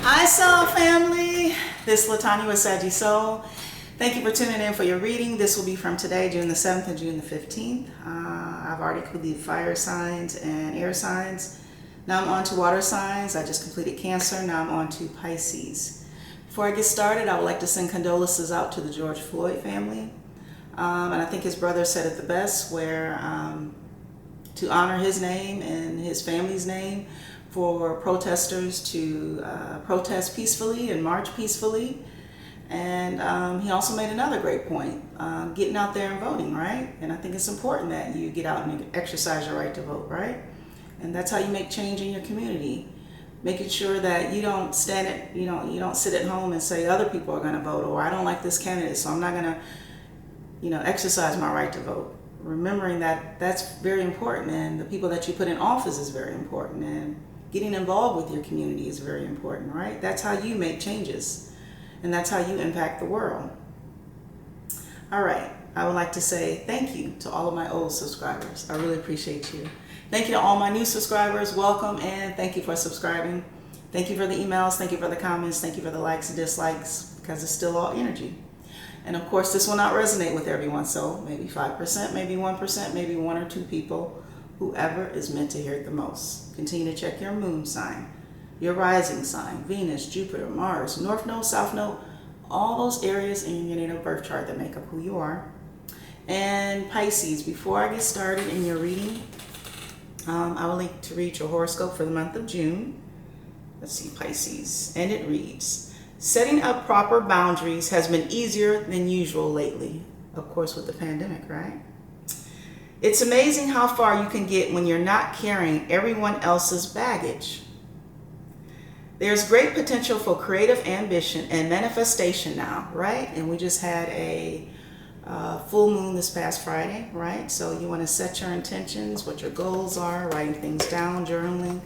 Hi Soul family, this is LaTonya with Saggy Soul. Thank you for tuning in for your reading. This will be from today, June the 7th and June the 15th. I've already completed fire signs and air signs. Now I'm on to water signs. I just completed Cancer. Now I'm on to Pisces. Before I get started, I would like to send condolences out to the George Floyd family. And I think his brother said it the best, where to honor his name and his family's name, for protesters to protest peacefully and march peacefully. And he also made another great point, getting out there and voting, right? And I think it's important that you get out and exercise your right to vote, right? And that's how you make change in your community. Making sure that you don't you don't sit at home and say other people are going to vote, or I don't like this candidate, so I'm not going to, exercise my right to vote. Remembering that that's very important, and the people that you put in office is very important, and getting involved with your community is very important, right? That's how you make changes, and that's how you impact the world. All right, I would like to say thank you to all of my old subscribers. I really appreciate you. Thank you to all my new subscribers. Welcome, and thank you for subscribing. Thank you for the emails. Thank you for the comments. Thank you for the likes and dislikes, because it's still all energy. And of course, this will not resonate with everyone, so maybe 5%, maybe 1%, maybe 1 or 2 people, whoever is meant to hear it the most. Continue to check your moon sign, your rising sign, Venus, Jupiter, Mars, North Node, South Node, all those areas in your natal birth chart that make up who you are. And Pisces, before I get started in your reading, I would like to read your horoscope for the month of June. Let's see, Pisces, and it reads: setting up proper boundaries has been easier than usual lately. Of course, with the pandemic, right? It's amazing how far you can get when you're not carrying everyone else's baggage. There's great potential for creative ambition and manifestation now, right? And we just had a full moon this past Friday, right? So you want to set your intentions, what your goals are, writing things down, journaling,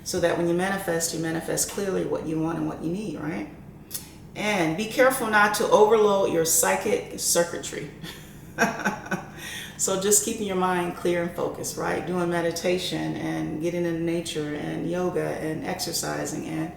so that when you manifest clearly what you want and what you need, right? And be careful not to overload your psychic circuitry. So just keeping your mind clear and focused, right? Doing meditation and getting into nature and yoga and exercising, and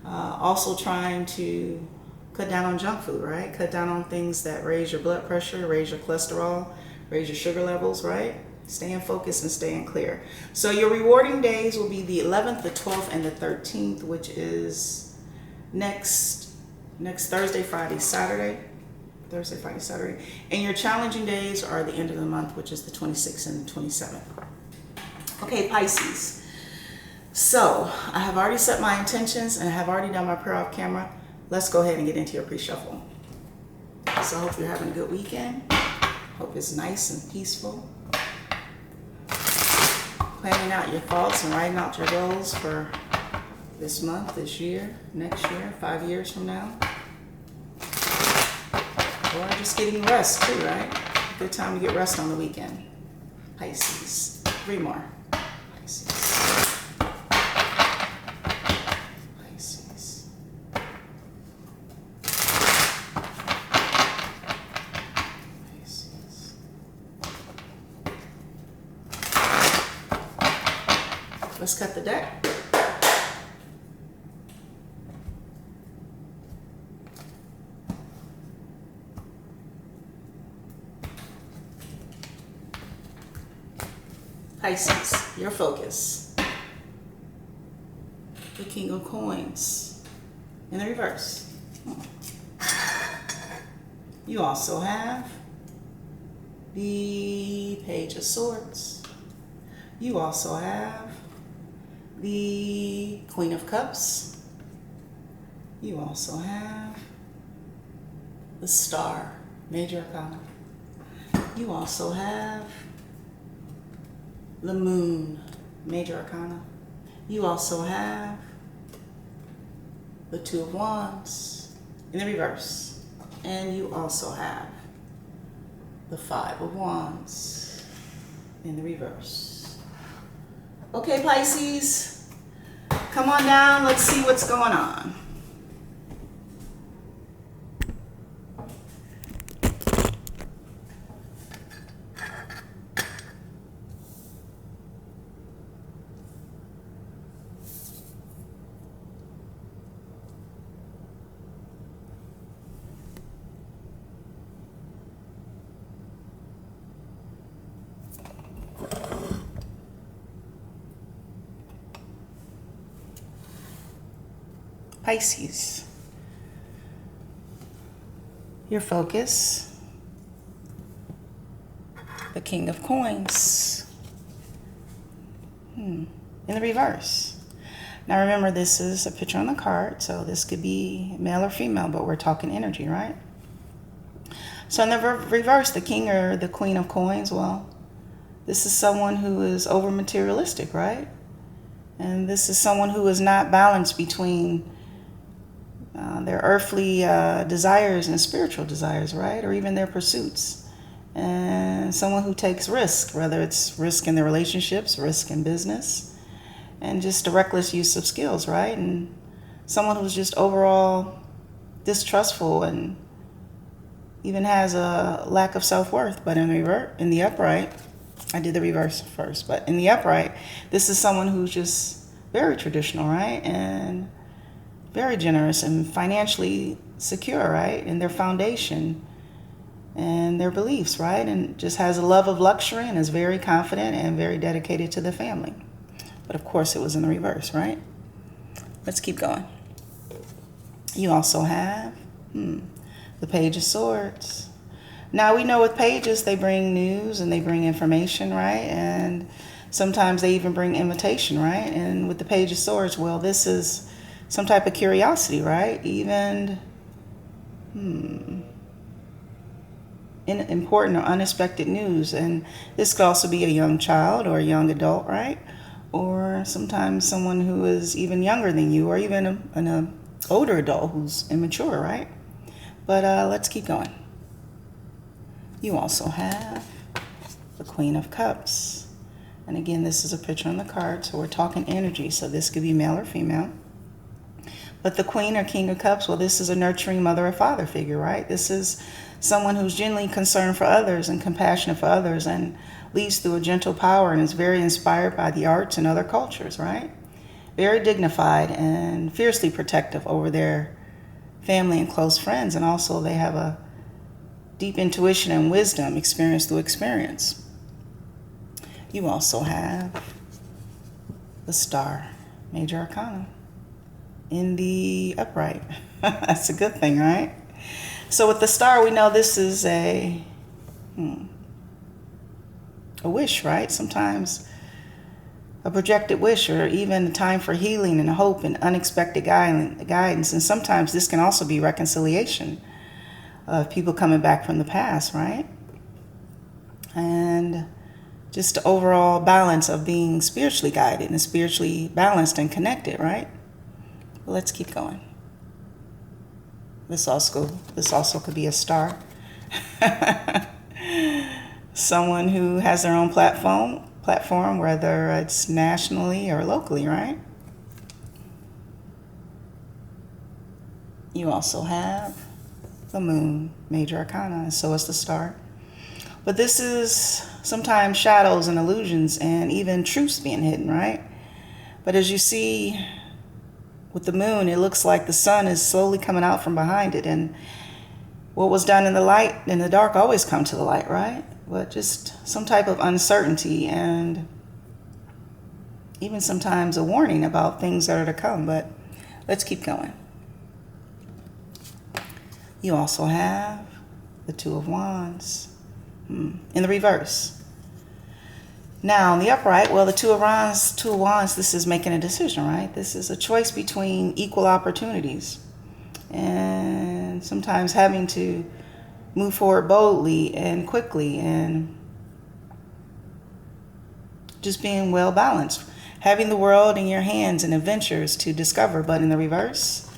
also trying to cut down on junk food, right? Cut down on things that raise your blood pressure, raise your cholesterol, raise your sugar levels, right? Staying focused and staying clear. So your rewarding days will be the 11th, the 12th, and the 13th, which is next Thursday, Friday, Saturday. Thursday, Friday, Saturday. And your challenging days are the end of the month, which is the 26th and the 27th. Okay, Pisces. So I have already set my intentions and I have already done my prayer off camera. Let's go ahead and get into your pre-shuffle. So I hope you're having a good weekend. Hope it's nice and peaceful. Planning out your thoughts and writing out your goals for this month, this year, next year, 5 years from now. Or just getting rest too, right? Good time to get rest on the weekend. Pisces. 3 more. Pisces. Pisces. Pisces. Let's cut the deck. Pisces, your focus. The King of Coins in the reverse. You also have the Page of Swords. You also have the Queen of Cups. You also have the Star, Major Arcana. You also have the Moon, Major Arcana. You also have the Two of Wands in the reverse. And you also have the Five of Wands in the reverse. Okay, Pisces, come on down. Let's see what's going on. Pisces. Your focus. The King of Coins. In the reverse. Now remember, this is a picture on the card, so this could be male or female, but we're talking energy, right? So in the reverse, the King or the Queen of Coins, well, this is someone who is over materialistic, right? And this is someone who is not balanced between their earthly desires and spiritual desires, right? Or even their pursuits. And someone who takes risk, whether it's risk in their relationships, risk in business, and just a reckless use of skills, right? And someone who's just overall distrustful and even has a lack of self-worth. But in the upright, I did the reverse first, but in the upright, this is someone who's just very traditional, right? And very generous and financially secure, right? In their foundation and their beliefs, right? And just has a love of luxury and is very confident and very dedicated to the family. But of course, it was in the reverse, right? Let's keep going. You also have the Page of Swords. Now we know with pages, they bring news and they bring information, right? And sometimes they even bring invitation, right? And with the Page of Swords, well, this is some type of curiosity, right? Even important or unexpected news. And this could also be a young child or a young adult, right? Or sometimes someone who is even younger than you, or even an older adult who's immature, right? But let's keep going. You also have the Queen of Cups. And again, this is a picture on the card, so we're talking energy. So this could be male or female. But the Queen or King of Cups, well, this is a nurturing mother or father figure, right? This is someone who's genuinely concerned for others and compassionate for others and leads through a gentle power and is very inspired by the arts and other cultures, right? Very dignified and fiercely protective over their family and close friends. And also they have a deep intuition and wisdom experienced through experience. You also have the Star, Major Arcana, in the upright. That's a good thing, right? So with the Star, we know this is a wish, right? Sometimes a projected wish, or even a time for healing and hope and unexpected guidance. And sometimes this can also be reconciliation of people coming back from the past, right? And just the overall balance of being spiritually guided and spiritually balanced and connected, right? Well, let's keep going. This also could be a star. Someone who has their own platform, whether it's nationally or locally, right? You also have the Moon, Major Arcana, and so is the Star. But this is sometimes shadows and illusions and even truths being hidden, right? But as you see with the Moon, it looks like the sun is slowly coming out from behind it, and what was done in the light, in the dark, always come to the light, right? But just some type of uncertainty and even sometimes a warning about things that are to come. But let's keep going. You also have the Two of Wands in the reverse. Now, in the upright, well, the Two of Wands, this is making a decision, right? This is a choice between equal opportunities and sometimes having to move forward boldly and quickly and just being well balanced. Having the world in your hands and adventures to discover. But in the reverse,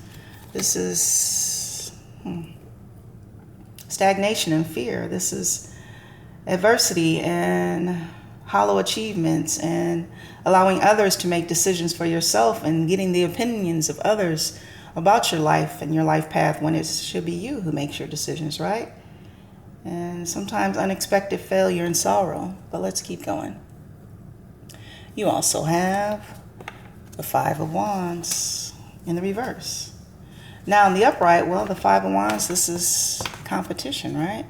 this is stagnation and fear. This is adversity and hollow achievements and allowing others to make decisions for yourself and getting the opinions of others about your life and your life path when it should be you who makes your decisions, right? And sometimes unexpected failure and sorrow. But let's keep going. You also have the Five of Wands in the reverse. Now in the upright, well, the Five of Wands, this is competition, right?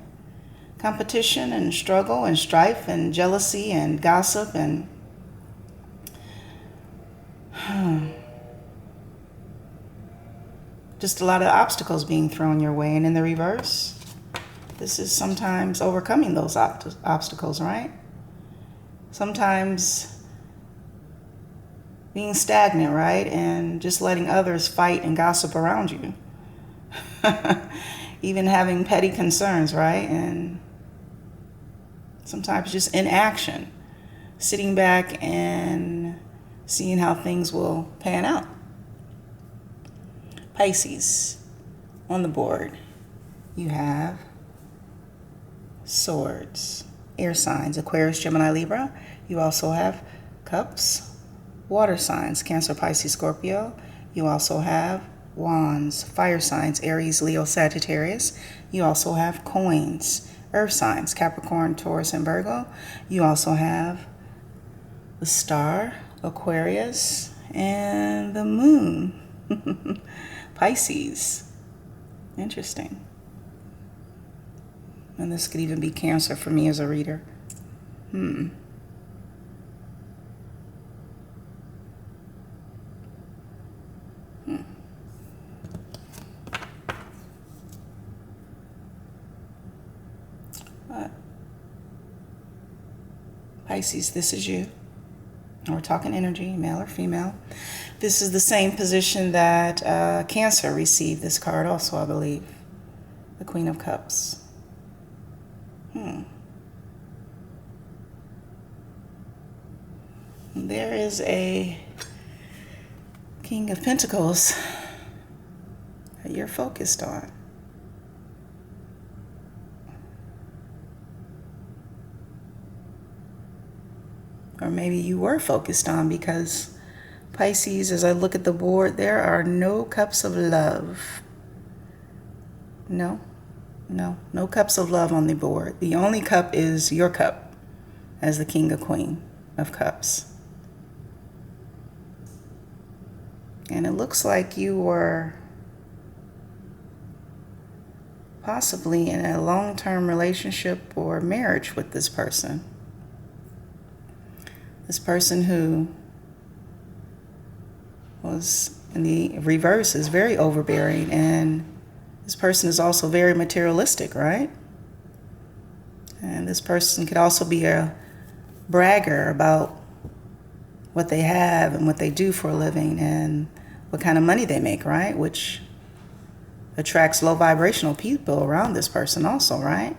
Competition and struggle and strife and jealousy and gossip and just a lot of obstacles being thrown your way. And in the reverse, this is sometimes overcoming those obstacles, right? Sometimes being stagnant, right? And just letting others fight and gossip around you. Even having petty concerns, right? And sometimes just inaction, sitting back and seeing how things will pan out. Pisces, on the board, you have Swords, air signs, Aquarius, Gemini, Libra. You also have Cups, water signs, Cancer, Pisces, Scorpio. You also have Wands, fire signs, Aries, Leo, Sagittarius. You also have Coins, earth signs, Capricorn, Taurus, and Virgo. You also have the Star, Aquarius, and the Moon, Pisces. Interesting. And this could even be Cancer for me as a reader. Pisces, this is you. We're talking energy, male or female. This is the same position that Cancer received this card also, I believe. The Queen of Cups. There is a King of Pentacles that you're focused on. Or maybe you were focused on, because Pisces, as I look at the board, there are no cups of love. No cups of love on the board. The only cup is your cup as the King or Queen of Cups. And it looks like you were possibly in a long-term relationship or marriage with this person. This person who was in the reverse is very overbearing, and this person is also very materialistic, right? And this person could also be a bragger about what they have and what they do for a living and what kind of money they make, right? Which attracts low vibrational people around this person also, right?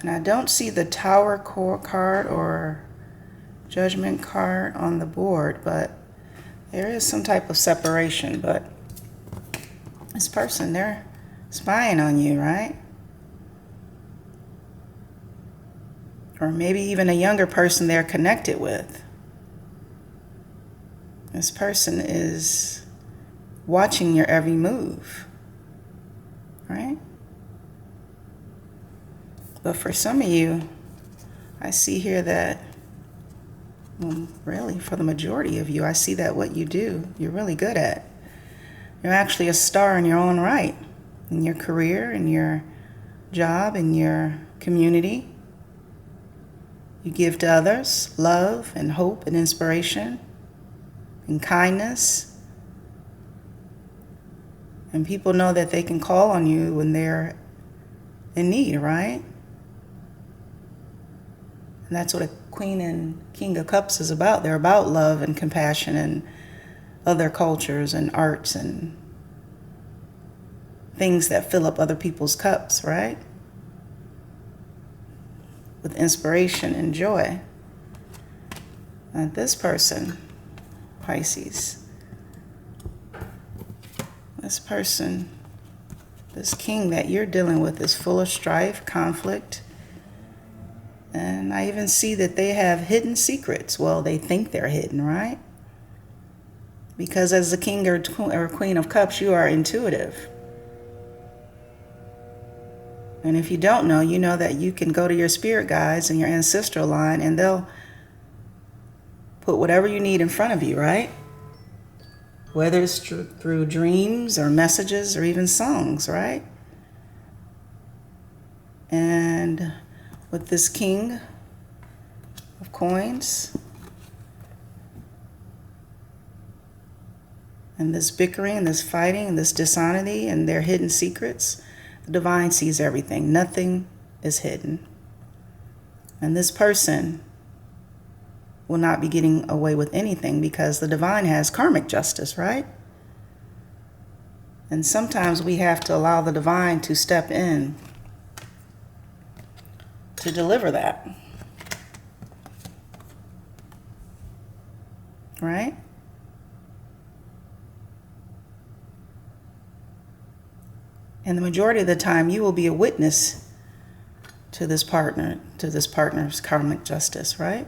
And I don't see the Tower card or Judgment card on the board, but there is some type of separation. But this person, they're spying on you, right? Or maybe even a younger person they're connected with. This person is watching your every move, right? But for some of you, I see here that, well, really for the majority of you, I see that what you do, you're really good at. You're actually a star in your own right, in your career, in your job, in your community. You give to others love and hope and inspiration and kindness. And people know that they can call on you when they're in need, right? And that's what a Queen and King of Cups is about. They're about love and compassion and other cultures and arts and things that fill up other people's cups, right? With inspiration and joy. And this person, Pisces, this person, this king that you're dealing with is full of strife, conflict, and I even see that they have hidden secrets. Well, they think they're hidden, right? Because as the King or Queen of Cups, you are intuitive. And if you don't know, you know that you can go to your spirit guides and your ancestral line, and they'll put whatever you need in front of you, right? Whether it's through dreams or messages or even songs, right? And with this King of Coins, and this bickering and this fighting and this dishonesty and their hidden secrets, the divine sees everything. Nothing is hidden. And this person will not be getting away with anything because the divine has karmic justice, right? And sometimes we have to allow the divine to step in to deliver that. Right? And the majority of the time, you will be a witness to this partner's karmic justice, right?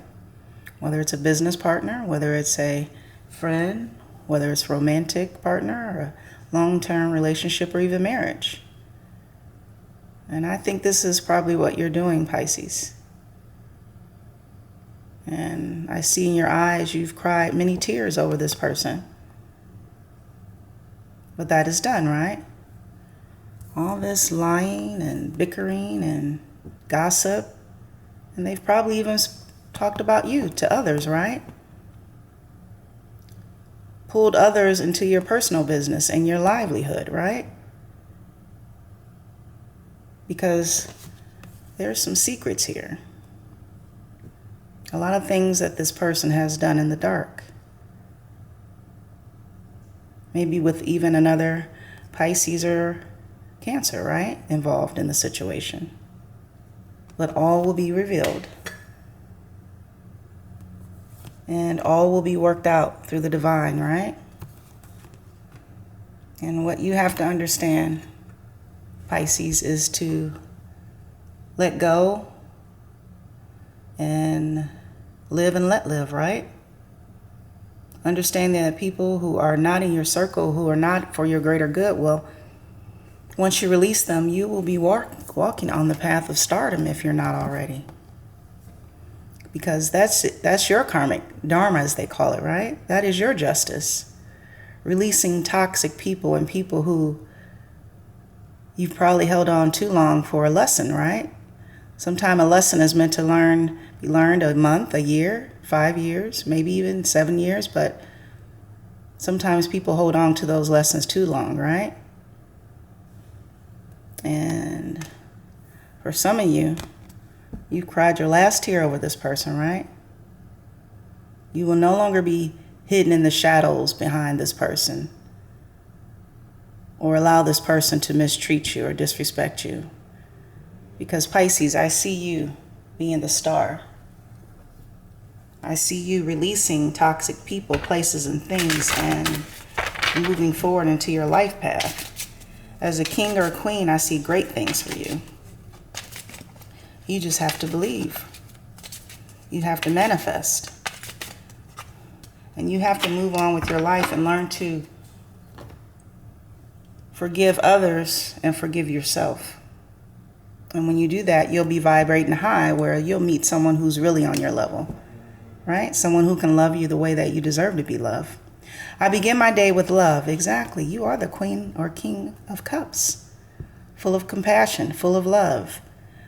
Whether it's a business partner, whether it's a friend, whether it's a romantic partner, or a long-term relationship, or even marriage. And I think this is probably what you're doing, Pisces. And I see in your eyes you've cried many tears over this person. But that is done, right? All this lying and bickering and gossip, and they've probably even talked about you to others, right? Pulled others into your personal business and your livelihood, right? Because there's some secrets here. A lot of things that this person has done in the dark. Maybe with even another Pisces or Cancer, right? Involved in the situation. But all will be revealed. And all will be worked out through the divine, right? And what you have to understand, Pisces, is to let go and live and let live, right? Understanding that people who are not in your circle, who are not for your greater good, well, once you release them, you will be walking on the path of stardom if you're not already. Because that's your karmic dharma, as they call it, right? That is your justice. Releasing toxic people and people who you've probably held on too long for a lesson, right? Sometimes a lesson is meant to be learned a month, a year, 5 years, maybe even 7 years, but sometimes people hold on to those lessons too long, right? And for some of you, you've cried your last tear over this person, right? You will no longer be hidden in the shadows behind this person or allow this person to mistreat you or disrespect you. Because Pisces, I see you being the star. I see you releasing toxic people, places, and things and moving forward into your life path. As a king or a queen, I see great things for you. You just have to believe. You have to manifest. And you have to move on with your life and learn to forgive others and forgive yourself. And when you do that, you'll be vibrating high where you'll meet someone who's really on your level, right? Someone who can love you the way that you deserve to be loved. I begin my day with love. Exactly. You are the queen or king of cups, full of compassion, full of love.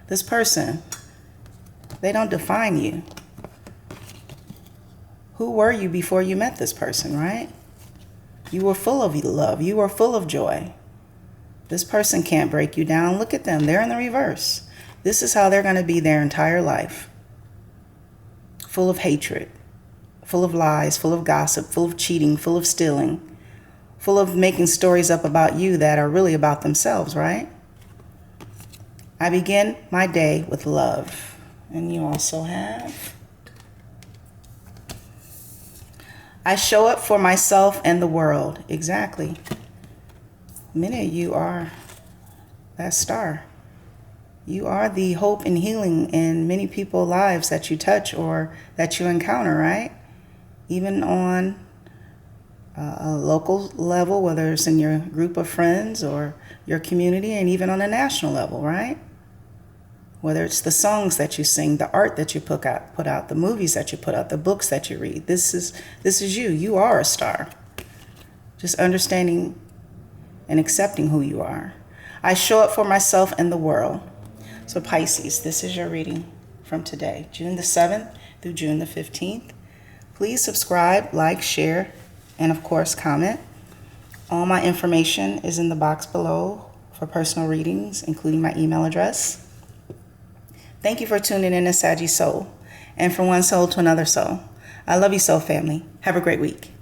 This person, they don't define you. Who were you before you met this person, right? You were full of love. You were full of joy. This person can't break you down. Look at them. They're in the reverse. This is how they're going to be their entire life. Full of hatred, full of lies, full of gossip, full of cheating, full of stealing, full of making stories up about you that are really about themselves, right? I begin my day with love. And you also have, I show up for myself and the world. Exactly. Many of you are that star. You are the hope and healing in many people's lives that you touch or that you encounter, right? Even on a local level, whether it's in your group of friends or your community, and even on a national level, right? Whether it's the songs that you sing, the art that you put out, the movies that you put out, the books that you read. This is you. You are a star. Just understanding and accepting who you are. I show up for myself and the world. So Pisces, this is your reading from today, June the 7th through June the 15th. Please subscribe, like, share, and of course comment. All my information is in the box below for personal readings, including my email address. Thank you for tuning in to Saggy Soul, and from one soul to another soul. I love you, soul family. Have a great week.